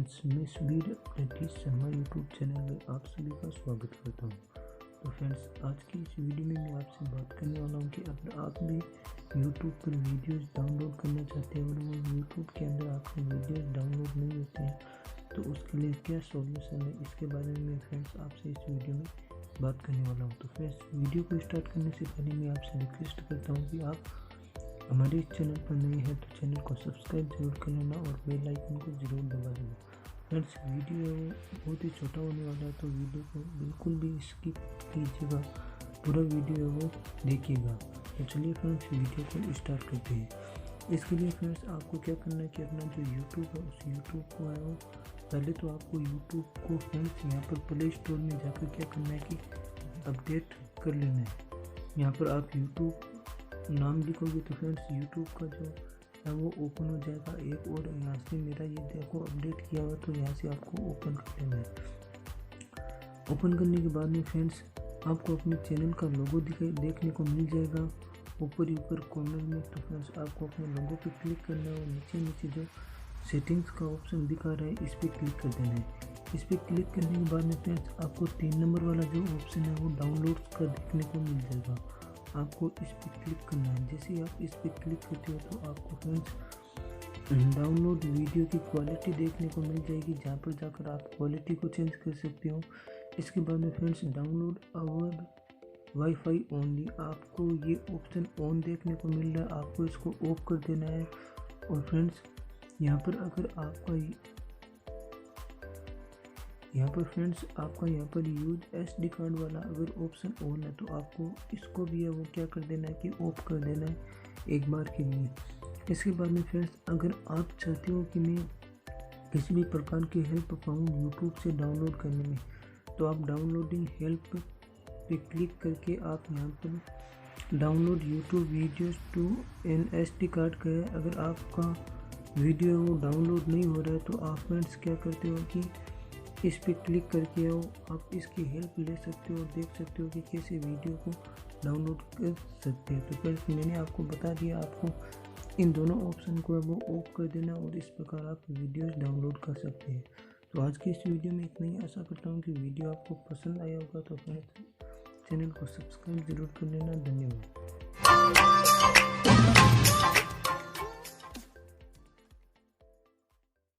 Friends, मैं Subir Nitish Sharma YouTube channel में आप सभी का स्वागत करता हूं। तो फ्रेंड्स, आज की इस वीडियो में मैं आपसे बात करने वाला हूं कि अगर आप भी यूट्यूब पर वीडियोस डाउनलोड करना चाहते हैं और वो यूट्यूब के अंदर आपके वीडियोस डाउनलोड नहीं होते हैं तो उसके लिए क्या सॉल्यूशन है, इसके बारे में मैं फ्रेंड्स आपसे इस वीडियो में बात करने वाला हूँ। तो फ्रेंड्स, वीडियो को स्टार्ट करने से पहले मैं आपसे रिक्वेस्ट करता हूँ कि आप हमारे इस चैनल पर नए हैं तो चैनल को सब्सक्राइब जरूर कर लेना और बेल आइकन को ज़रूर दबा देना। फ्रेंड्स, वीडियो बहुत ही छोटा होने वाला है तो वीडियो को बिल्कुल भी स्किप कीजिएगा, पूरा वीडियो है वो देखिएगा। तो चलिए फ्रेंड्स, वीडियो को स्टार्ट करते हैं। इसके लिए फ्रेंड्स आपको क्या करना है कि अपना जो यूट्यूब है उस यूट्यूब को है वो पहले तो आपको यूट्यूब को फ्रेंड्स यहाँ पर प्ले स्टोर में जाकर क्या करना है कि अपडेट कर लेना है। यहाँ पर आप यूट्यूब नाम लिखोगे तो फ्रेंड्स यूट्यूब का जो है वो ओपन हो जाएगा एक, और यहाँ से मेरा ये देखो अपडेट किया हुआ तो यहाँ से आपको ओपन कर लेना है। ओपन करने के बाद में फ्रेंड्स आपको अपने चैनल का लोगो देखने को मिल जाएगा ऊपर कॉर्नर में। तो फ्रेंड्स आपको अपने लोगो पे क्लिक करना है और नीचे जो सेटिंग्स का ऑप्शन दिखा रहा है इस पर क्लिक कर देना है। इस पर क्लिक करने के बाद में फ्रेंड्स आपको 3 नंबर वाला जो ऑप्शन है वो डाउनलोड का देखने को मिल जाएगा। आपको इस पर क्लिक करना है। जैसे ही आप इस पर क्लिक करते हो तो आपको फ्रेंड्स डाउनलोड वीडियो की क्वालिटी देखने को मिल जाएगी, जहाँ पर जाकर आप क्वालिटी को चेंज कर सकते हो। इसके बाद में friends download our wifi only, आपको ये ऑप्शन ऑन देखने को मिल रहा है, आपको इसको ऑफ कर देना है। और फ्रेंड्स यहाँ पर अगर आपका यहाँ पर यूज SD कार्ड वाला अगर ऑप्शन ऑन है तो आपको इसको भी है वो क्या कर देना है कि ऑफ कर देना है एक बार के लिए। इसके बाद में फ्रेंड्स अगर आप चाहते हो कि मैं किसी भी प्रकार की हेल्प पाऊँ यूट्यूब से डाउनलोड करने में तो आप डाउनलोडिंग हेल्प पे क्लिक करके आप यहाँ पर download YouTube videos to an SD card का है। अगर आपका वीडियो वो डाउनलोड नहीं हो रहा है तो आप फ्रेंड्स क्या करते हो कि इस पर क्लिक करके आप इसकी हेल्प ले सकते हो और देख सकते हो कि कैसे वीडियो को डाउनलोड कर सकते हैं। तो फ्रेंड्स मैंने आपको बता दिया, आपको इन दोनों ऑप्शन को वो ऑफ कर देना और इस प्रकार आप वीडियोस डाउनलोड कर सकते हैं। तो आज की इस वीडियो में इतना ही। आशा करता हूँ कि वीडियो आपको पसंद आया होगा। तो फ्रेंड्स चैनल को सब्सक्राइब जरूर कर लेना। धन्यवाद।